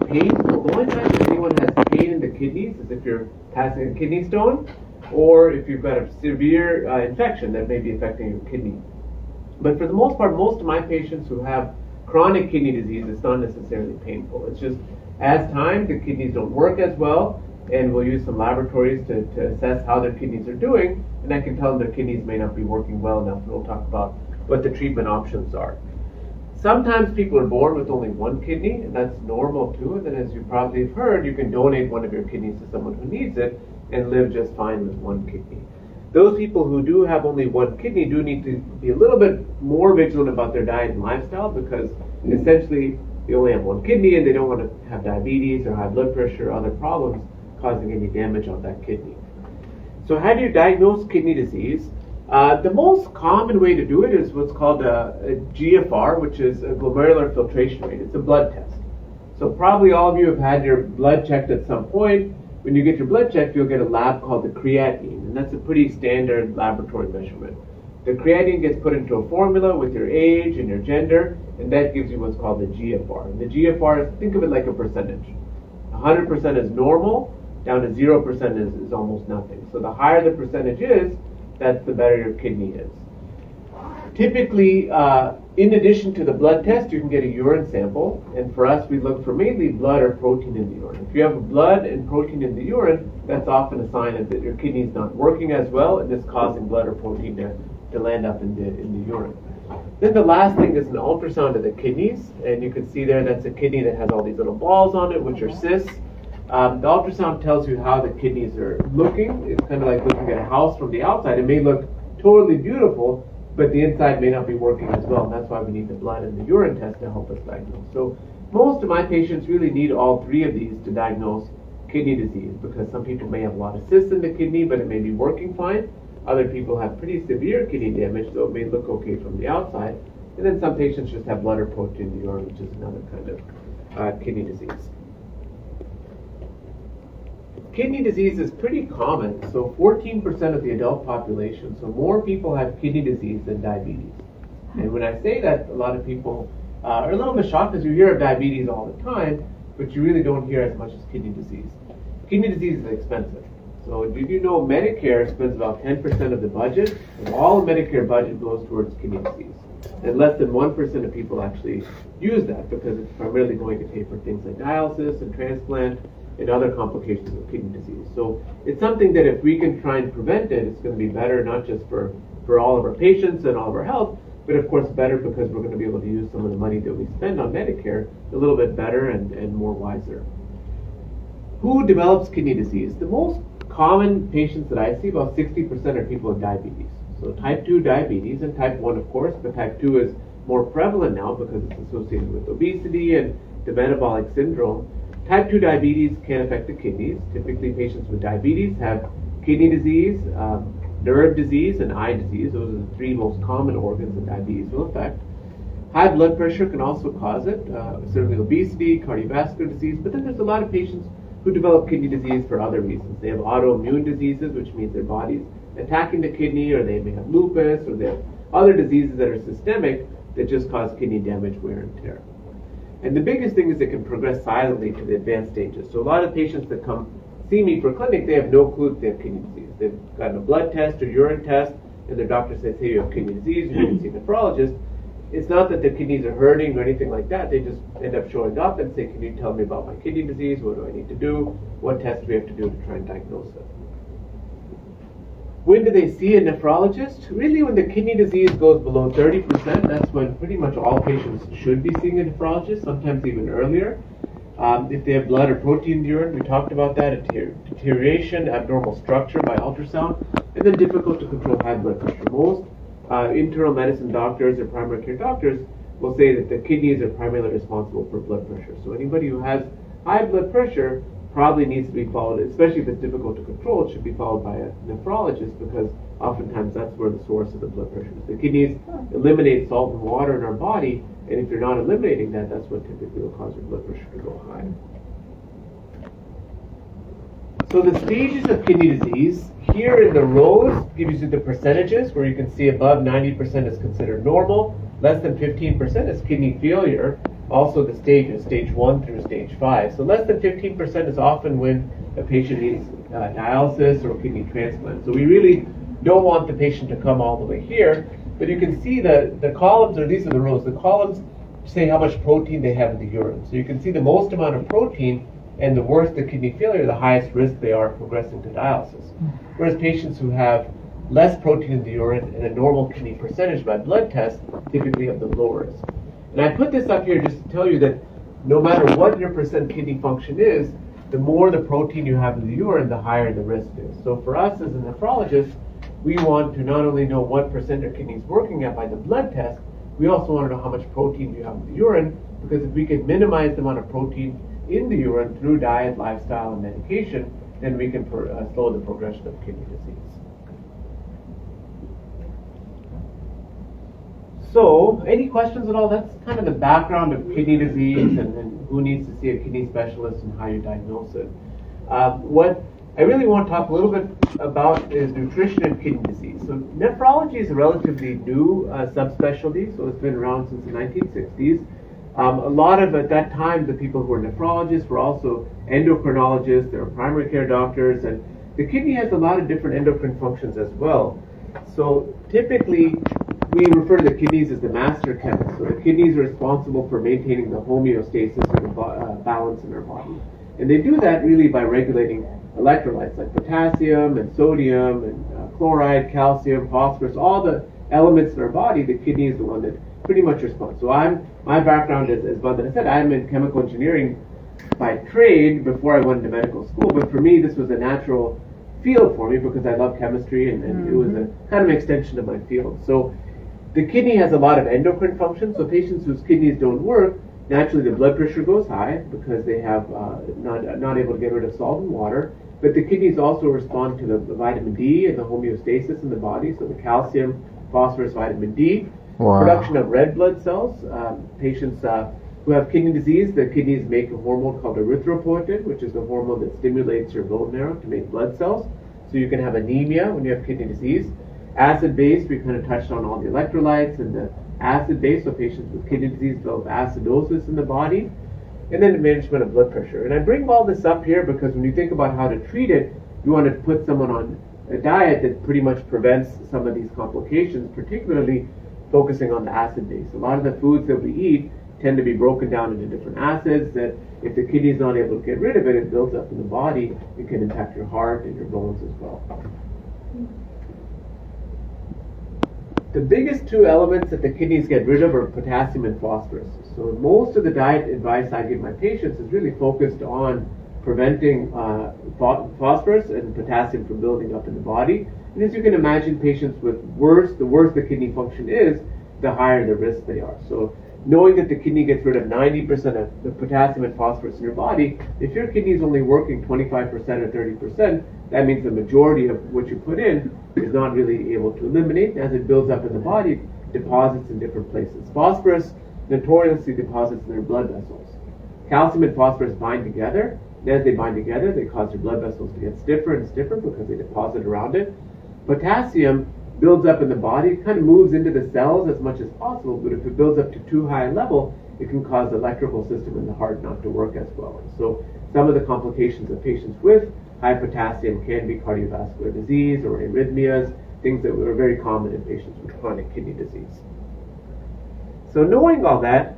painful. The only time that anyone has pain in the kidneys is if you're passing a kidney stone, or if you've got a severe infection that may be affecting your kidney. But for the most part, most of my patients who have chronic kidney disease, it's not necessarily painful. It's just as time, the kidneys don't work as well, and we'll use some laboratories to assess how their kidneys are doing, and I can tell them their kidneys may not be working well enough, and we'll talk about what the treatment options are. Sometimes people are born with only one kidney, and that's normal too, and then as you probably have heard, you can donate one of your kidneys to someone who needs it and live just fine with one kidney. Those people who do have only one kidney do need to be a little bit more vigilant about their diet and lifestyle, because essentially they only have one kidney and they don't want to have diabetes or high blood pressure or other problems causing any damage on that kidney. So how do you diagnose kidney disease? The most common way to do it is what's called a GFR, which is a glomerular filtration rate. It's a blood test. So probably all of you have had your blood checked at some point. When you get your blood checked, you'll get a lab called the creatinine, and that's a pretty standard laboratory measurement. The creatinine gets put into a formula with your age and your gender, and that gives you what's called the GFR. And the GFR is, think of it like a percentage. 100% is normal, down to 0% is almost nothing. So the higher the percentage is, that's the better your kidney is. Typically, in addition to the blood test, you can get a urine sample, and for us, we look for mainly blood or protein in the urine. If you have blood and protein in the urine, that's often a sign that your kidney is not working as well, and it's causing blood or protein to land up in the urine. Then the last thing is an ultrasound of the kidneys, and you can see there that's a kidney that has all these little balls on it, which are cysts. The ultrasound tells you how the kidneys are looking. It's kind of like looking at a house from the outside. It may look totally beautiful, but the inside may not be working as well, and that's why we need the blood and the urine test to help us diagnose. So most of my patients really need all three of these to diagnose kidney disease, because some people may have a lot of cysts in the kidney, but it may be working fine. Other people have pretty severe kidney damage, so it may look okay from the outside. And then some patients just have blood or protein in the urine, which is another kind of kidney disease. Kidney disease is pretty common, so 14% of the adult population, so more people have kidney disease than diabetes. And when I say that, a lot of people are a little bit shocked, because you hear of diabetes all the time, but you really don't hear as much as kidney disease. Kidney disease is expensive. So did you know Medicare spends about 10% of the budget, and all the Medicare budget goes towards kidney disease. And less than 1% of people actually use that, because it's primarily going to pay for things like dialysis and transplant and other complications of kidney disease. So it's something that if we can try and prevent it, it's going to be better not just for all of our patients and all of our health, but of course better because we're going to be able to use some of the money that we spend on Medicare a little bit better and more wiser. Who develops kidney disease? The most common patients that I see, about 60% are people with diabetes. So type 2 diabetes and type 1 of course, but type 2 is more prevalent now because it's associated with obesity and the metabolic syndrome. Type 2 diabetes can affect the kidneys. Typically patients with diabetes have kidney disease, nerve disease, and eye disease. Those are the three most common organs that diabetes will affect. High blood pressure can also cause it, certainly obesity, cardiovascular disease, but then there's a lot of patients who develop kidney disease for other reasons. They have autoimmune diseases, which means their body's attacking the kidney, or they may have lupus, or they have other diseases that are systemic that just cause kidney damage, wear, and tear. And the biggest thing is it can progress silently to the advanced stages. So a lot of patients that come see me for clinic, they have no clue that they have kidney disease. They've gotten a blood test or urine test, and their doctor says, hey, you have kidney disease, you need to see a nephrologist. It's not that their kidneys are hurting or anything like that. They just end up showing up and say, can you tell me about my kidney disease? What do I need to do? What tests do we have to do to try and diagnose it? When do they see a nephrologist? Really, when the kidney disease goes below 30%, that's when pretty much all patients should be seeing a nephrologist, sometimes even earlier. If they have blood or protein in the urine, we talked about that, deterioration, abnormal structure by ultrasound, and then difficult to control high blood pressure. Most internal medicine doctors or primary care doctors will say that the kidneys are primarily responsible for blood pressure. So anybody who has high blood pressure probably needs to be followed, especially if it's difficult to control, it should be followed by a nephrologist, because oftentimes that's where the source of the blood pressure is. The kidneys eliminate salt and water in our body, and if you're not eliminating that, that's what typically will cause your blood pressure to go high. So the stages of kidney disease, here in the rows, gives you the percentages, where you can see above 90% is considered normal, less than 15% is kidney failure. Also the stages, stage 1 through stage stage 5. So less than 15% is often when a patient needs dialysis or kidney transplant. So we really don't want the patient to come all the way here, but you can see the columns, or these are the rows, the columns say how much protein they have in the urine. So you can see the most amount of protein, and the worse the kidney failure, the highest risk they are of progressing to dialysis. Whereas patients who have less protein in the urine and a normal kidney percentage by blood test typically have the lower risk. And I put this up here just to tell you that no matter what your percent kidney function is, the more the protein you have in the urine, the higher the risk is. So for us as a nephrologist, we want to not only know what percent your kidney is working at by the blood test, we also want to know how much protein you have in the urine, because if we can minimize the amount of protein in the urine through diet, lifestyle, and medication, then we can slow the progression of kidney disease. So, any questions at all? That's kind of the background of kidney disease and who needs to see a kidney specialist and how you diagnose it. What I really want to talk a little bit about is nutrition and kidney disease. So nephrology is a relatively new subspecialty, so it's been around since the 1960s. A lot of, at that time, the people who were nephrologists were also endocrinologists, they were primary care doctors, and the kidney has a lot of different endocrine functions as well. So typically, we refer to the kidneys as the master chemist. So the kidneys are responsible for maintaining the homeostasis and the balance in our body. And they do that really by regulating electrolytes like potassium and sodium and chloride, calcium, phosphorus, all the elements in our body. The kidney is the one that pretty much responds. So my background is, as Vandana said, I'm in chemical engineering by trade before I went to medical school. But for me, this was a natural field for me because I love chemistry and it was a kind of an extension of my field. So the kidney has a lot of endocrine functions. So patients whose kidneys don't work, naturally the blood pressure goes high because they have not able to get rid of salt and water. But the kidneys also respond to the vitamin D and the homeostasis in the body. So the calcium, phosphorus, vitamin D. Wow. Production of red blood cells. Patients who have kidney disease, the kidneys make a hormone called erythropoietin, which is the hormone that stimulates your bone marrow to make blood cells. So you can have anemia when you have kidney disease. Acid-base, we kind of touched on all the electrolytes and the acid-base, so patients with kidney disease develop acidosis in the body. And then the management of blood pressure. And I bring all this up here because when you think about how to treat it, you want to put someone on a diet that pretty much prevents some of these complications, particularly focusing on the acid base. A lot of the foods that we eat tend to be broken down into different acids that if the kidney is not able to get rid of it, it builds up in the body. It can impact your heart and your bones as well. The biggest two elements that the kidneys get rid of are potassium and phosphorus. So most of the diet advice I give my patients is really focused on preventing phosphorus and potassium from building up in the body. And as you can imagine, patients with the worse the kidney function is, the higher the risk they are. So knowing that the kidney gets rid of 90% of the potassium and phosphorus in your body, if your kidney is only working 25% or 30%, that means the majority of what you put in is not really able to eliminate. As it builds up in the body, it deposits in different places. Phosphorus notoriously deposits in their blood vessels. Calcium and phosphorus bind together, and as they bind together, they cause your blood vessels to get stiffer and stiffer because they deposit around it. Potassium builds up in the body, it kind of moves into the cells as much as possible, but if it builds up to too high a level, it can cause the electrical system in the heart not to work as well. So some of the complications of patients with high potassium can be cardiovascular disease or arrhythmias, things that are very common in patients with chronic kidney disease. So knowing all that,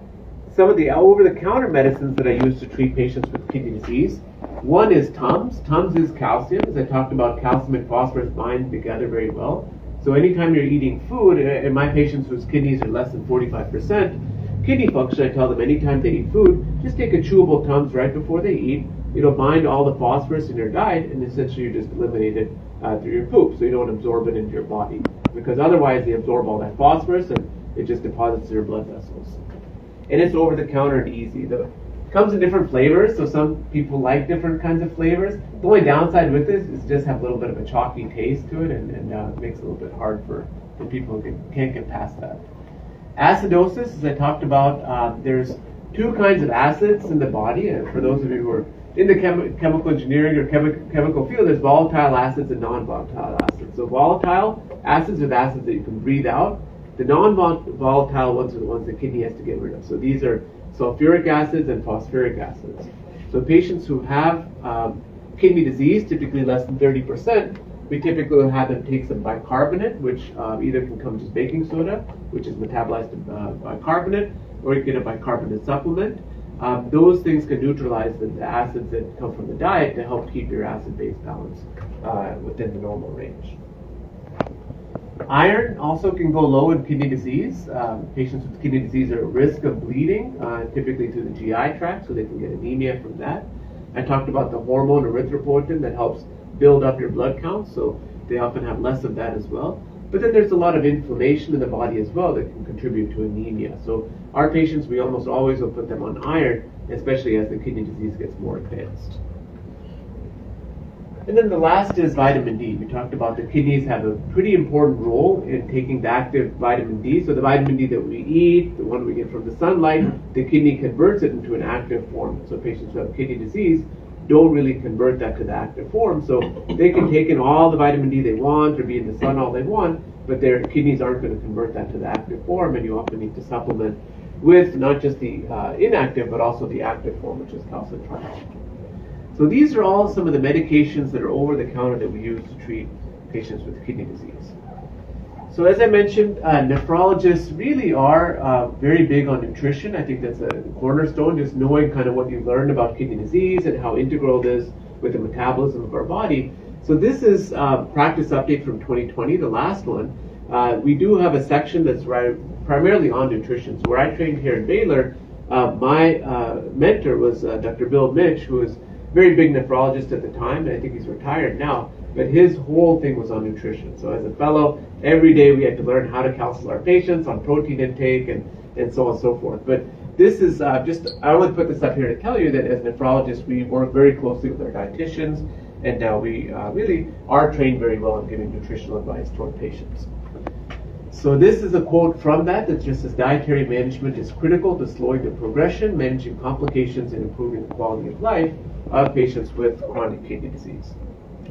some of the over-the-counter medicines that I use to treat patients with kidney disease, one is Tums. Tums is calcium. As I talked about, calcium and phosphorus bind together very well. So anytime you're eating food, and my patients whose kidneys are less than 45% kidney function, I tell them anytime they eat food, just take a chewable Tums right before they eat. It'll bind all the phosphorus in your diet, and essentially you just eliminate it through your poop, so you don't absorb it into your body. Because otherwise they absorb all that phosphorus, and it just deposits in your blood vessels. And it's over-the-counter and easy. It comes in different flavors, so some people like different kinds of flavors. The only downside with this is just have a little bit of a chalky taste to it, and it makes it a little bit hard for people who can't get past that. Acidosis, as I talked about, there's two kinds of acids in the body. And for those of you who are in the chemical engineering or chemical field, there's volatile acids and non-volatile acids. So volatile acids are the acids that you can breathe out. The non-volatile ones are the ones the kidney has to get rid of. So these are sulfuric acids and phosphoric acids. So patients who have kidney disease, typically less than 30%, we typically will have them take some bicarbonate, which either can come just baking soda, which is metabolized to bicarbonate, or you get a bicarbonate supplement. Those things can neutralize the acids that come from the diet to help keep your acid-base balance within the normal range. Iron also can go low in kidney disease. Patients with kidney disease are at risk of bleeding, typically through the GI tract, so they can get anemia from that. I talked about the hormone erythropoietin that helps build up your blood count, so they often have less of that as well. But then there's a lot of inflammation in the body as well that can contribute to anemia. So our patients, we almost always will put them on iron, especially as the kidney disease gets more advanced. And then the last is vitamin D. We talked about the kidneys have a pretty important role in taking the active vitamin D. So the vitamin D that we eat, the one we get from the sunlight, the kidney converts it into an active form. So patients who have kidney disease don't really convert that to the active form. So they can take in all the vitamin D they want or be in the sun all they want, but their kidneys aren't going to convert that to the active form, and you often need to supplement with not just the inactive, but also the active form, which is calcitriol. So these are all some of the medications that are over the counter that we use to treat patients with kidney disease. So as I mentioned, nephrologists really are very big on nutrition. I think that's a cornerstone, just knowing kind of what you learned about kidney disease and how integral it is with the metabolism of our body. So this is practice update from 2020, the last one. We do have a section that's primarily on nutrition. So where I trained here in Baylor, my mentor was Dr. Bill Mitch, who was a very big nephrologist at the time, and I think he's retired now. But his whole thing was on nutrition. So as a fellow, every day we had to learn how to counsel our patients on protein intake and so on and so forth. But this is I only put this up here to tell you that as nephrologists, we work very closely with our dietitians, and now we really are trained very well in giving nutritional advice to our patients. So this is a quote from that just says, dietary management is critical to slowing the progression, managing complications, and improving the quality of life of patients with chronic kidney disease.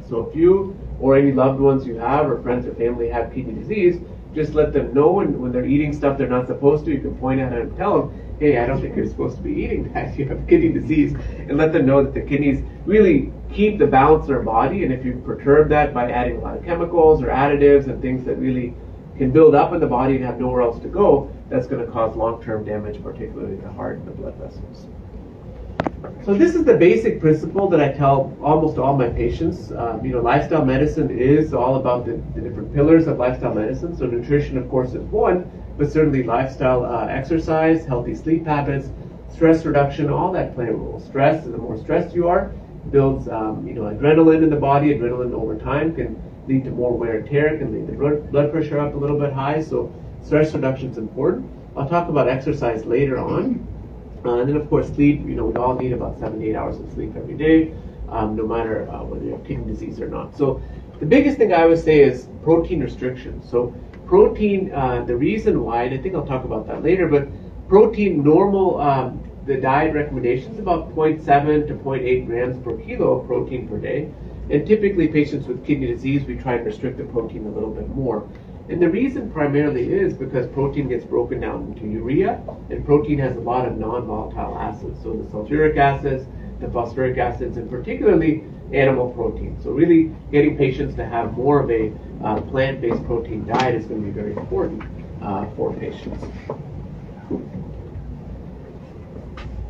So if you or any loved ones you have or friends or family have kidney disease, just let them know when they're eating stuff they're not supposed to. You can point at it and tell them, hey, I don't think you're supposed to be eating that. You have kidney disease. And let them know that the kidneys really keep the balance in our body. And if you perturb that by adding a lot of chemicals or additives and things that really can build up in the body and have nowhere else to go, that's going to cause long-term damage, particularly the heart and the blood vessels. So this is the basic principle that I tell almost all my patients. Lifestyle medicine is all about the different pillars of lifestyle medicine. So nutrition, of course, is one, but certainly lifestyle exercise, healthy sleep habits, stress reduction, all that play a role. Stress, the more stressed you are, builds adrenaline in the body. Adrenaline over time can lead to more wear and tear, can lead the blood pressure up a little bit high. So stress reduction is important. I'll talk about exercise later on. And then, of course, sleep. We all need about 7 to 8 hours of sleep every day, no matter whether you have kidney disease or not. So the biggest thing I would say is protein restriction. So protein, the reason why, and I think I'll talk about that later, but protein, normal, the diet recommendation is about 0.7 to 0.8 grams per kilo of protein per day. And typically patients with kidney disease, we try and restrict the protein a little bit more. And the reason primarily is because protein gets broken down into urea, and protein has a lot of non-volatile acids. So the sulfuric acids, the phosphoric acids, and particularly animal protein. So really getting patients to have more of a plant-based protein diet is going to be very important for patients.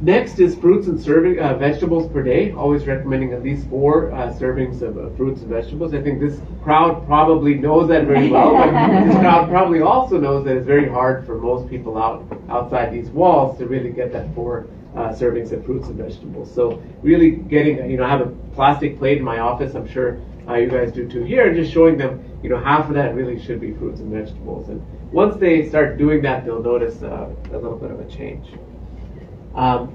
Next is fruits and vegetables per day. Always recommending at least 4 servings of fruits and vegetables. I think this crowd probably knows that very well, but this crowd probably also knows that it's very hard for most people outside these walls to really get that 4 servings of fruits and vegetables. So really getting, I have a plastic plate in my office. I'm sure you guys do too here, and just showing them, half of that really should be fruits and vegetables. And once they start doing that, they'll notice a little bit of a change.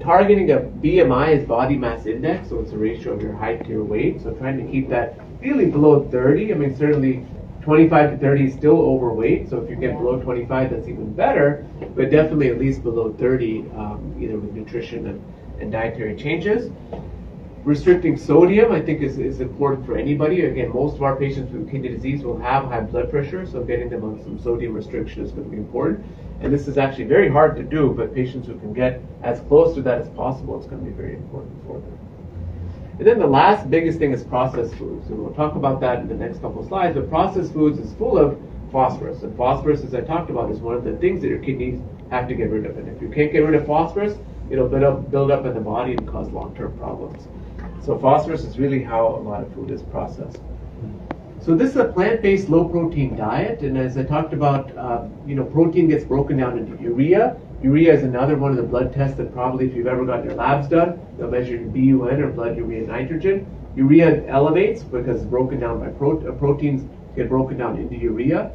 Targeting a BMI is body mass index, so it's a ratio of your height to your weight. So trying to keep that really below 30. I mean, certainly 25 to 30 is still overweight. So if you get below 25, that's even better. But definitely at least below 30, either with nutrition and dietary changes. Restricting sodium, I think, is important for anybody. Again, most of our patients with kidney disease will have high blood pressure, so getting them on some sodium restriction is going to be important. And this is actually very hard to do, but patients who can get as close to that as possible, it's going to be very important for them. And then the last biggest thing is processed foods. And we'll talk about that in the next couple of slides. But processed foods is full of phosphorus. And phosphorus, as I talked about, is one of the things that your kidneys have to get rid of. And if you can't get rid of phosphorus, it'll build up in the body and cause long-term problems. So phosphorus is really how a lot of food is processed. So this is a plant-based low-protein diet, and as I talked about, protein gets broken down into urea. Urea is another one of the blood tests that probably, if you've ever gotten your labs done, they'll measure your BUN or blood urea nitrogen. Urea elevates because it's broken down by proteins get broken down into urea.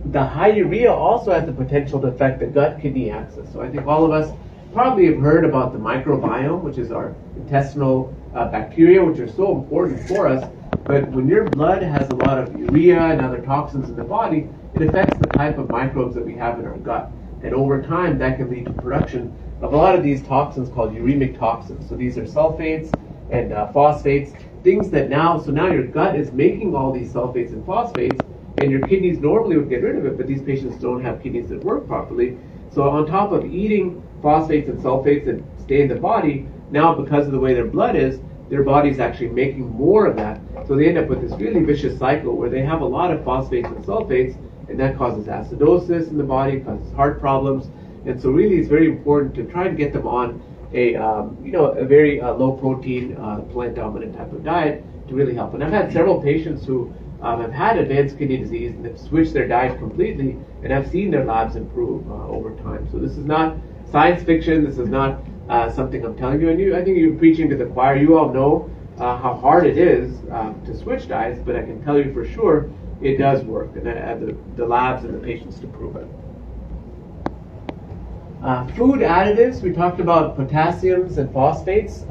The high urea also has the potential to affect the gut-kidney axis. So I think all of us probably have heard about the microbiome, which is our intestinal bacteria, which are so important for us. But when your blood has a lot of urea and other toxins in the body, it affects the type of microbes that we have in our gut. And over time, that can lead to production of a lot of these toxins called uremic toxins. So these are sulfates and phosphates, things that now your gut is making all these sulfates and phosphates, and your kidneys normally would get rid of it, but these patients don't have kidneys that work properly. So on top of eating phosphates and sulfates that stay in the body, now because of the way their blood is, their body's actually making more of that. So they end up with this really vicious cycle where they have a lot of phosphates and sulfates, and that causes acidosis in the body, causes heart problems. And so really it's very important to try to get them on a very low protein, plant dominant type of diet to really help. And I've had several patients who have had advanced kidney disease and have switched their diet completely, and I've seen their labs improve over time. So this is not science fiction. This is not something I'm telling you. And I think you're preaching to the choir. You all know how hard it is to switch diets, but I can tell you for sure it does work, and I have the labs and the patients to prove it. Food additives, we talked about potassiums and phosphates.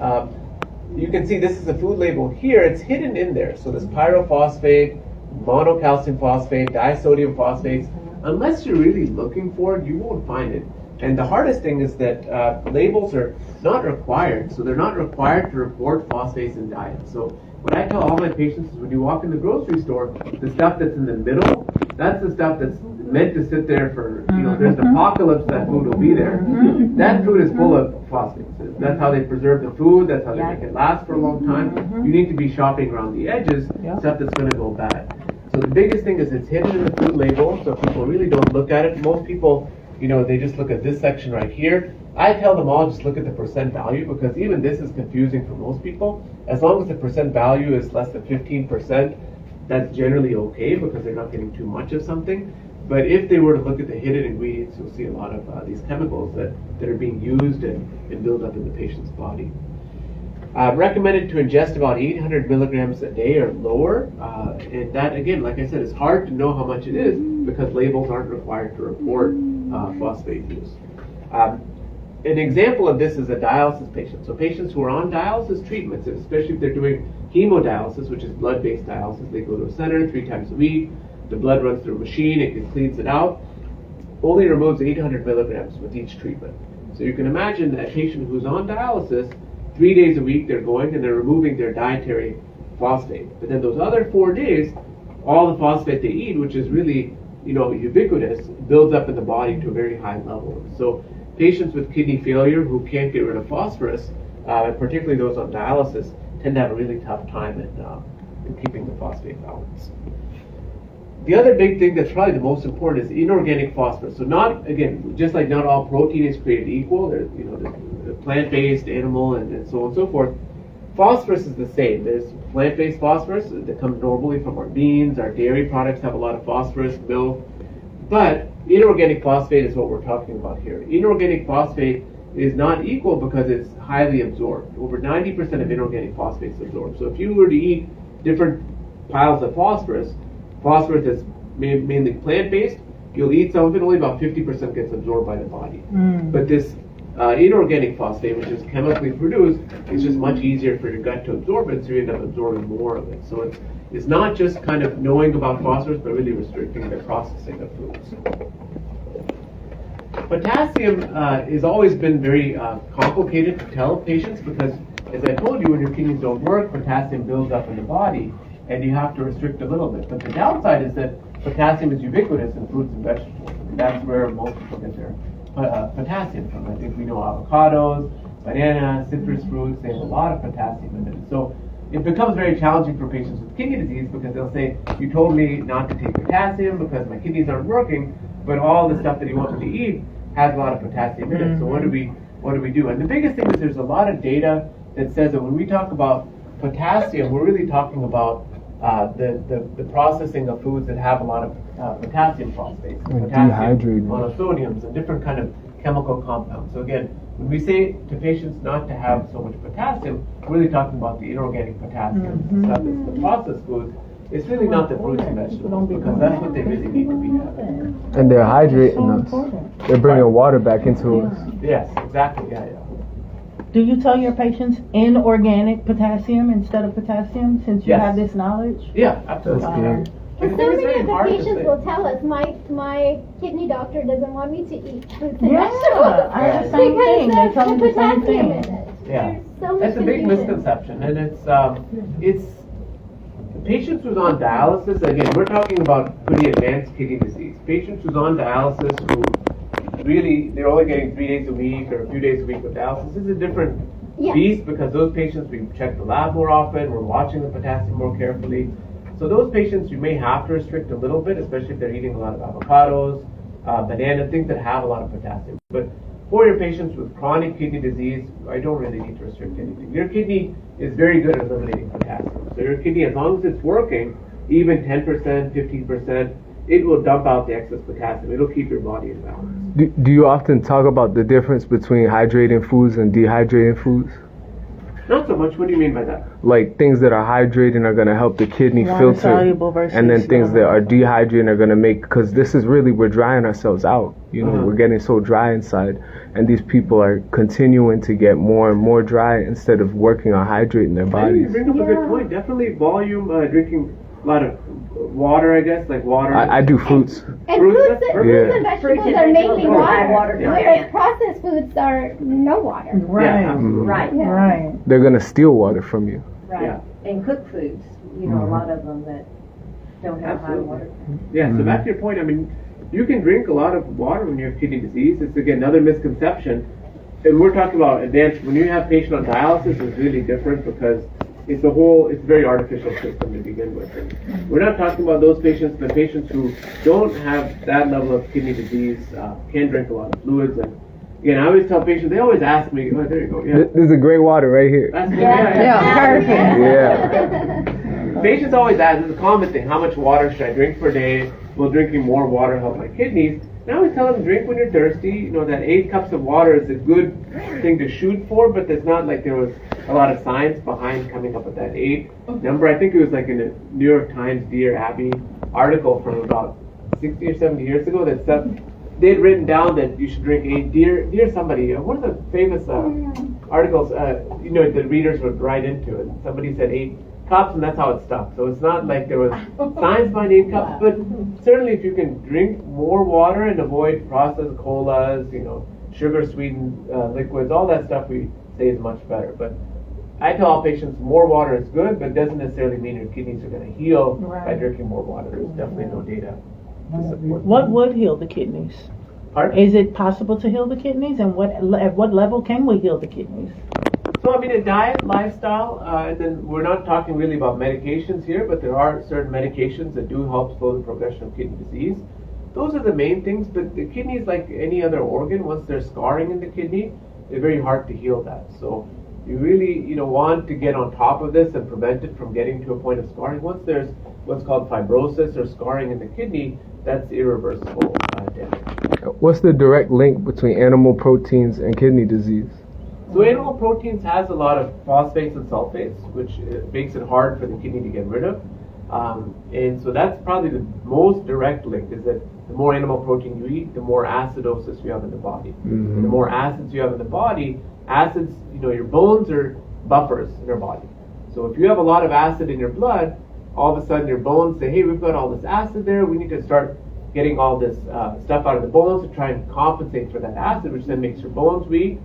You can see this is a food label here. It's hidden in there. So this pyrophosphate, monocalcium phosphate, disodium phosphates, unless you're really looking for it, you won't find it. And the hardest thing is that labels are not required. So they're not required to report phosphates in diet. So what I tell all my patients is when you walk in the grocery store, the stuff that's in the middle, that's the stuff that's meant to sit there for, there's an apocalypse, that food will be there. That food is full of phosphates. That's how they preserve the food. That's how they make it last for a long time. You need to be shopping around the edges, stuff that's going to go bad. So the biggest thing is it's hidden in the food label, so people really don't look at it. Most people, they just look at this section right here. I tell them all just look at the percent value, because even this is confusing for most people. As long as the percent value is less than 15%, that's generally okay because they're not getting too much of something. But if they were to look at the hidden ingredients, you'll see a lot of these chemicals that are being used and build up in the patient's body. Recommended to ingest about 800 milligrams a day or lower. And that, again, like I said, it's hard to know how much it is because labels aren't required to report phosphate use. An example of this is a dialysis patient. So patients who are on dialysis treatments, especially if they're doing hemodialysis, which is blood-based dialysis, they go to a center 3 times a week. The blood runs through a machine, it cleans it out, only removes 800 milligrams with each treatment. So you can imagine that a patient who's on dialysis, 3 days a week they're going and they're removing their dietary phosphate. But then those other 4 days, all the phosphate they eat, which is really ubiquitous, builds up in the body to a very high level. So patients with kidney failure who can't get rid of phosphorus, and particularly those on dialysis, tend to have a really tough time in keeping the phosphate balance. The other big thing that's probably the most important is inorganic phosphorus. So just like not all protein is created equal, there's the plant-based, animal, and so on and so forth. Phosphorus is the same. There's plant-based phosphorus that comes normally from our beans, our dairy products have a lot of phosphorus, milk. But inorganic phosphate is what we're talking about here. Inorganic phosphate is not equal because it's highly absorbed. Over 90% of inorganic phosphate is absorbed. So if you were to eat different piles of phosphorus that's mainly plant-based, you'll eat some of it, only about 50% gets absorbed by the body. But this inorganic phosphate, which is chemically produced, is just much easier for your gut to absorb it, so you end up absorbing more of it. So it's not just kind of knowing about phosphorus, but really restricting the processing of foods. Potassium has always been very complicated to tell patients because, as I told you, when your kidneys don't work, potassium builds up in the body, and you have to restrict a little bit. But the downside is that potassium is ubiquitous in fruits and vegetables. that's where most people get their potassium from. I think we know avocados, bananas, citrus fruits, they have a lot of potassium in it. So it becomes very challenging for patients with kidney disease because they'll say, you told me not to take potassium because my kidneys aren't working, but all the stuff that you want me to eat has a lot of potassium in it. So what do we do? And the biggest thing is there's a lot of data that says that when we talk about potassium, we're really talking about the processing of foods that have a lot of potassium phosphates, potassium monosodiums, and different kind of chemical compounds. So again, when we say to patients not to have so much potassium, we're really talking about the inorganic potassium, the stuff that's the processed foods. It's really not the fruits and vegetables, because that's what they really need to be having. And they're hydrating us. They're bringing water back into us. Yes, exactly. Yeah. Do you tell your patients inorganic potassium instead of potassium, since you Yes. have this knowledge? Yeah, absolutely. That's And so many of the patients will tell us, my kidney doctor doesn't want me to eat fruits and Yeah, vegetables I have the same thing. They because tell of me the the same potassium in thing. it. Yeah, There's so much that's a big confusion. misconception, and it's patients who's on dialysis. Again, we're talking about pretty advanced kidney disease. Patients who's on dialysis who really they're only getting 3 days a week or a few days a week of dialysis. This is a different beast because those patients we check the lab more often. We're watching the potassium more carefully. So those patients you may have to restrict a little bit, especially if they're eating a lot of avocados, banana, things that have a lot of potassium. But for your patients with chronic kidney disease, I don't really need to restrict anything. Your kidney is very good at eliminating potassium. So your kidney, as long as it's working, even 10%, 15%, it will dump out the excess potassium. It'll keep your body in balance. Do you often talk about the difference between hydrating foods and dehydrating foods? Not so much. What do you mean by that? Like things that are hydrating are going to help the kidney filter, Water-soluble versus and then things that are dehydrating are going to make, because this is really, we're drying ourselves out. You know, we're getting so dry inside, and these people are continuing to get more and more dry instead of working on hydrating their I think you bodies. bring up a good point. Definitely volume, drinking a lot of water, I guess, like water. I do fruits. And Fruits, fruits that's and vegetables are mainly water, Yeah. whereas processed foods are no water. Right. Yeah, absolutely. Right, Yeah. Right. They're going to steal water from you. right. Yeah. And cooked foods, a lot of them that don't have high Absolutely. water. Yeah, so back to your point, I mean, you can drink a lot of water when you have kidney disease. It's, again, another misconception. And we're talking about advanced, when you have patient on dialysis, it's really different because it's a very artificial system to begin with. And we're not talking about those patients, but patients who don't have that level of kidney disease can drink a lot of fluids. And again, I always tell patients, they always ask me, oh, there you go, yeah. This is a great water right here. That's good. Yeah, Yeah. Patients always ask, it's a common thing, how much water should I drink per day? Will drinking more water help my kidneys? And I always tell them, drink when you're thirsty. You know, that 8 cups of water is a good thing to shoot for, but there's not like there was a lot of science behind coming up with that 8 number. I think it was like in a New York Times Dear Abby article from about 60 or 70 years ago that said they'd written down that you should drink 8. Dear somebody, one of the famous articles, the readers would write into it. Somebody said 8 cups, and that's how it stuck. So it's not like there was science behind 8 cups, but certainly if you can drink more water and avoid processed colas, sugar sweetened liquids, all that stuff we say is much better. But I tell all patients more water is good, but doesn't necessarily mean your kidneys are going to heal by drinking more water. There's definitely no data to support that. What would heal the kidneys? Pardon? Is it possible to heal the kidneys, and at what level can we heal the kidneys? So, I mean, a diet, lifestyle, and then we're not talking really about medications here, but there are certain medications that do help slow the progression of kidney disease. Those are the main things, but the kidney is like any other organ. Once there's scarring in the kidney, it's very hard to heal that. So you really, want to get on top of this and prevent it from getting to a point of scarring. Once there's what's called fibrosis or scarring in the kidney, that's irreversible damage. What's the direct link between animal proteins and kidney disease? So animal proteins has a lot of phosphates and sulfates, which makes it hard for the kidney to get rid of. And so that's probably the most direct link, is that the more animal protein you eat, the more acidosis you have in the body. And the more acids you have in the body, acids, your bones are buffers in our body. So if you have a lot of acid in your blood, all of a sudden your bones say, hey, we've got all this acid there, we need to start getting all this stuff out of the bones to try and compensate for that acid, which then makes your bones weak.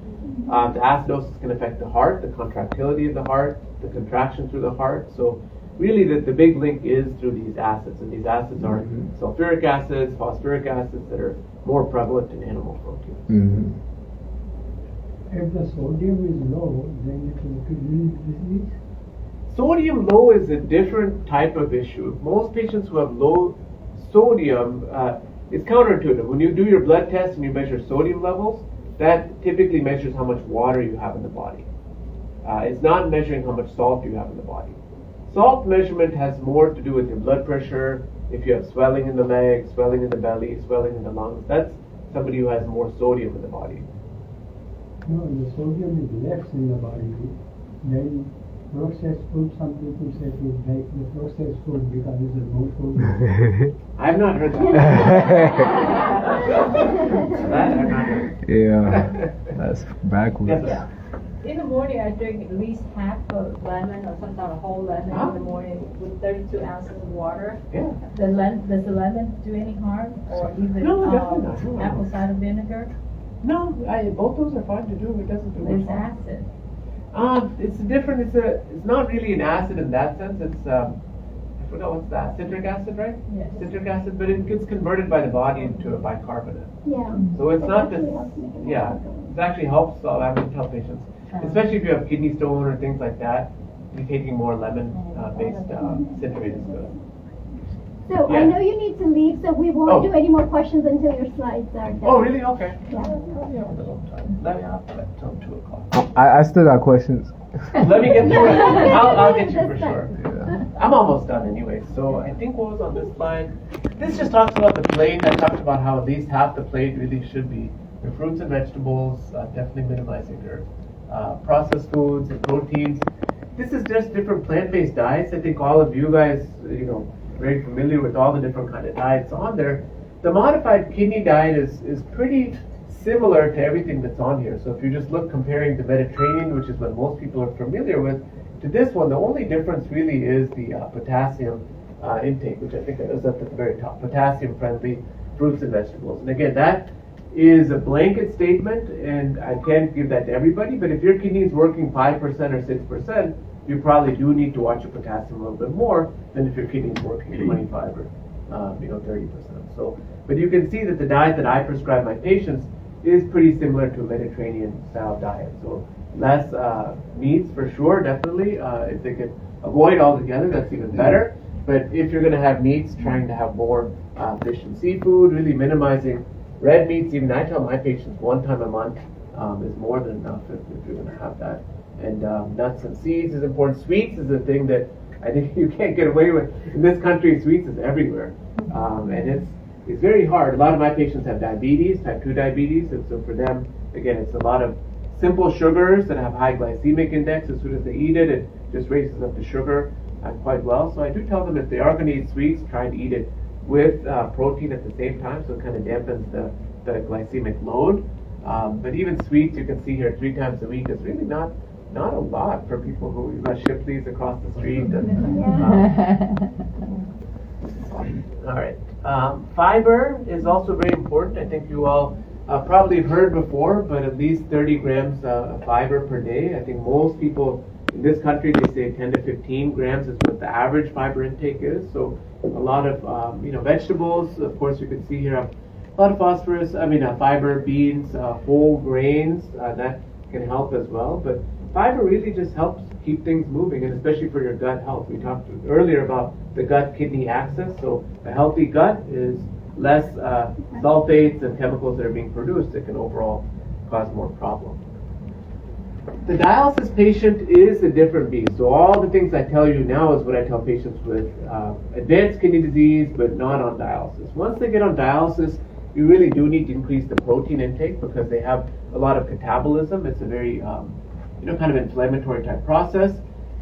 The acidosis can affect the heart, the contractility of the heart, the contraction through the heart. So really the big link is through these acids, and these acids are sulfuric acids, phosphoric acids that are more prevalent in animal protein. Mm-hmm. If the sodium is low, then it will produce disease. Sodium low is a different type of issue. Most patients who have low sodium, it's counterintuitive. When you do your blood test and you measure sodium levels, that typically measures how much water you have in the body. It's not measuring how much salt you have in the body. Salt measurement has more to do with your blood pressure. If you have swelling in the legs, swelling in the belly, swelling in the lungs, that's somebody who has more sodium in the body. No, the sodium is less in the body. Then processed food, some people say to make the processed food because it's a low sodium. I've not heard that. That I've not heard. Yeah, that's backwards. Yes, In the morning, I drink at least half a lemon or sometimes a whole lemon in the morning with 32 ounces of water. Yeah. Does the lemon do any harm? Or even No, definitely not. apple cider vinegar? No, both those are fine to do. It doesn't do much It's harm. acid. It's different. It's not really an acid in that sense. It's I forgot what's that. Citric acid, right? Yes. Citric acid, but it gets converted by the body into a bicarbonate. Yeah. So it's not actually this. helps make it more Yeah, comfortable. it actually helps. I would tell patients, especially if you have kidney stone or things like that, taking more lemon-based citrate is good. So I Yeah. know you need to leave, so we won't Oh. do any more questions until your slides are done. Oh, really? Okay. Yeah. Let me have that till 2 o'clock. I still got questions. Let me get through it. I'll get you for That's sure. Yeah. I'm almost done anyway. So I think what was on this slide, this just talks about the plate. I talked about how at least half the plate really should be your fruits and vegetables, definitely minimizing your processed foods and proteins. This is just different plant-based diets. I think all of you guys, very familiar with all the different kind of diets on there. The modified kidney diet is pretty similar to everything that's on here. So if you just look comparing the Mediterranean, which is what most people are familiar with, to this one, the only difference really is the potassium intake, which I think is at the very top. Potassium-friendly fruits and vegetables. And again, that is a blanket statement, and I can't give that to everybody, but if your kidney is working 5% or 6%, you probably do need to watch your potassium a little bit more than if your kidney is working 25 or 30%. So, but you can see that the diet that I prescribe my patients is pretty similar to a Mediterranean style diet. So less meats for sure, definitely. If they could avoid altogether, that's even better. But if you're going to have meats, trying to have more fish and seafood, really minimizing red meats. Even I tell my patients 1 time a month is more than enough if you're going to have that. And nuts and seeds is important. Sweets is a thing that I think you can't get away with. In this country, sweets is everywhere. And it's very hard. A lot of my patients have diabetes, type 2 diabetes, and so for them, again, it's a lot of simple sugars that have high glycemic index. As soon as they eat it, it just raises up the sugar quite well. So I do tell them if they are going to eat sweets, try to eat it with protein at the same time, so it kind of dampens the glycemic load. But even sweets, you can see here 3 times a week is really not a lot for people who ship these across the street. All right. Fiber is also very important. I think you all probably have heard before, but at least 30 grams of fiber per day. I think most people in this country, they say 10 to 15 grams is what the average fiber intake is. So a lot of vegetables. Of course, you can see here a lot of phosphorus. Fiber, beans, whole grains. That can help as well. But fiber really just helps keep things moving, and especially for your gut health. We talked earlier about the gut-kidney axis. So a healthy gut is less sulfates and chemicals that are being produced that can overall cause more problems. The dialysis patient is a different beast. So all the things I tell you now is what I tell patients with advanced kidney disease but not on dialysis. Once they get on dialysis, you really do need to increase the protein intake because they have a lot of catabolism. It's a very kind of inflammatory type process.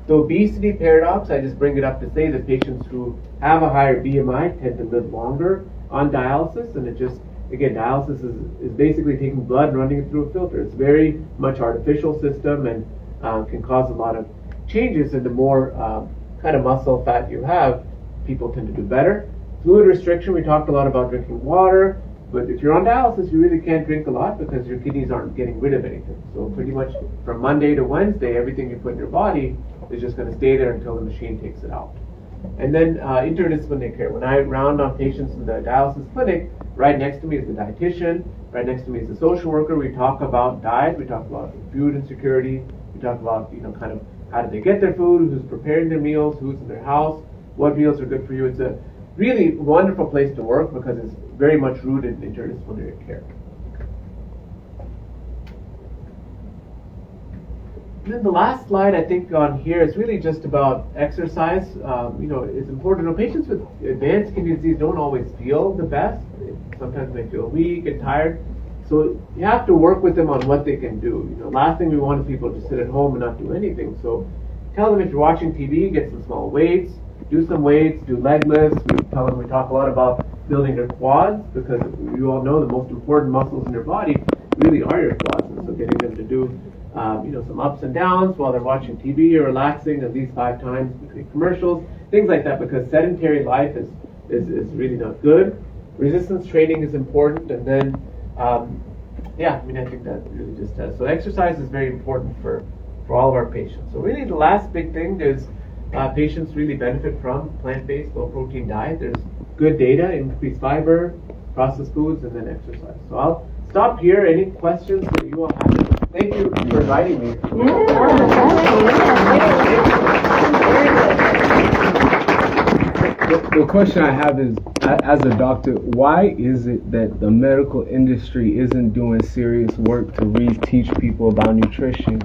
The obesity paradox, I just bring it up to say that patients who have a higher BMI tend to live longer on dialysis, and it just, again, dialysis is basically taking blood and running it through a filter. It's very much artificial system and can cause a lot of changes. And the more kind of muscle fat you have, people tend to do better. Fluid restriction, we talked a lot about drinking water, but if you're on dialysis, you really can't drink a lot because your kidneys aren't getting rid of anything. So pretty much from Monday to Wednesday, everything you put in your body is just going to stay there until the machine takes it out. And then interdisciplinary care. When I round on patients in the dialysis clinic, right next to me is the dietitian, right next to me is the social worker. We talk about diet, we talk about food insecurity, we talk about, kind of how do they get their food, who's preparing their meals, who's in their house, what meals are good for you. It's a really wonderful place to work because it's very much rooted in interdisciplinary care. And then the last slide I think on here is really just about exercise. It's important to know patients with advanced kidney disease don't always feel the best. Sometimes they feel weak and tired. So you have to work with them on what they can do. Last thing we want is people to sit at home and not do anything. So tell them if you're watching TV, get some small weights, do some weights, do leg lifts. We talk a lot about building their quads because you all know the most important muscles in your body really are your quads. And so getting them to do some ups and downs while they're watching TV or relaxing at least 5 times between commercials, things like that, because sedentary life is really not good. Resistance training is important, and then I think that really just does. So exercise is very important for all of our patients. So really the last big thing is patients really benefit from plant-based, low-protein diet. There's good data, increased fiber, processed foods, and then exercise. So I'll stop here. Any questions that you all have? Thank you for inviting me. The question I have is, as a doctor, why is it that the medical industry isn't doing serious work to teach people about nutrition?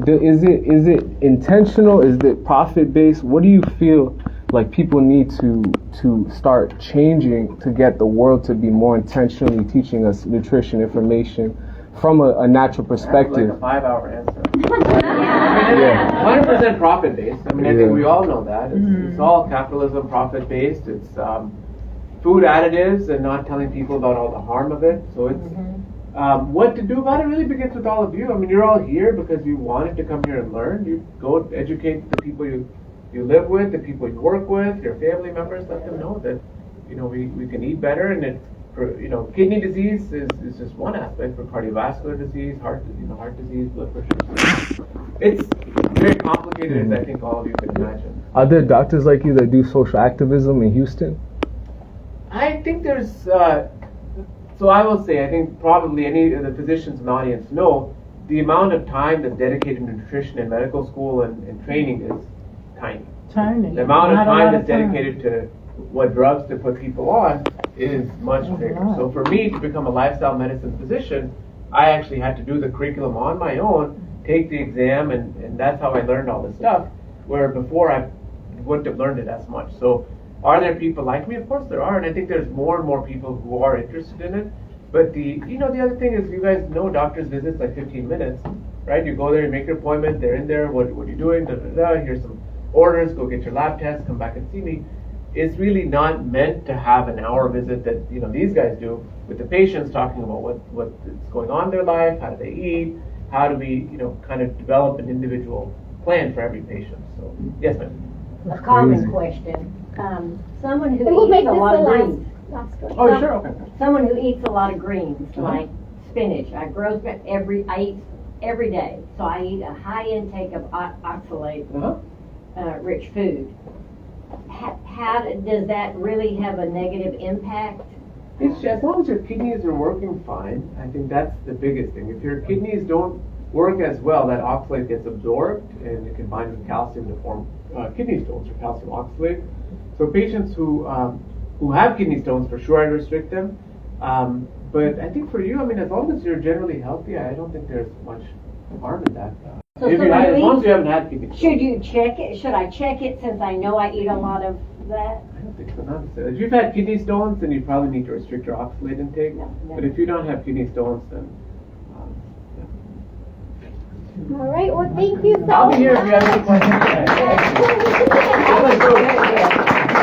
Is it intentional? Is it profit-based? What do you feel like people need to start changing to get the world to be more intentionally teaching us nutrition information from a natural perspective? Like a 5-hour answer. 100% profit-based. I think we all know that. It's all capitalism, profit-based. It's food additives and not telling people about all the harm of it. So it's what to do about it really begins with all of you. You're all here because you wanted to come here and learn. You go educate the people you live with, the people you work with, your family members. Let them know that we can eat better, and kidney disease is just one aspect. For cardiovascular disease, heart disease, blood pressure. It's very complicated, as I think all of you can imagine. Are there doctors like you that do social activism in Houston? I think there's. So I will say, I think probably any of the physicians in the audience know the amount of time that's dedicated to nutrition in medical school and training is tiny. The amount of time that's dedicated to what drugs to put people on is much bigger. So for me to become a lifestyle medicine physician, I actually had to do the curriculum on my own, take the exam, and that's how I learned all this stuff, where before I wouldn't have learned it as much. So are there people like me? Of course there are, and I think there's more and more people who are interested in it. But the other thing is, you guys know doctor's visits like 15 minutes, right? You go there, you make your appointment, they're in there, what are you doing? Here's some orders, go get your lab test, come back and see me. It's really not meant to have an hour visit that these guys do with the patients, talking about what is going on in their life, how do they eat, how do we kind of develop an individual plan for every patient. So yes, ma'am. A common question. Someone who We'll make eats a this lot of the greens. last one. Oh, sure, okay. Someone who eats a lot of greens, like spinach. I eat every day, so I eat a high intake of oxalate rich food. How does that really have a negative impact? As long as your kidneys are working fine, I think that's the biggest thing. If your kidneys don't work as well, that oxalate gets absorbed and it can bind with calcium to form kidney stones or calcium oxalate. So patients who have kidney stones, for sure I restrict them. But I think for you, as long as you're generally healthy, I don't think there's much harm in that. So as long as you haven't had kidney stones. Should you check it? Should I check it since I know I eat a lot of that? I don't think so, not necessarily. If you've had kidney stones, then you probably need to restrict your oxalate intake. No. But if you don't have kidney stones, then All right, well, thank you so much. I'll be here if you have any questions. That was good.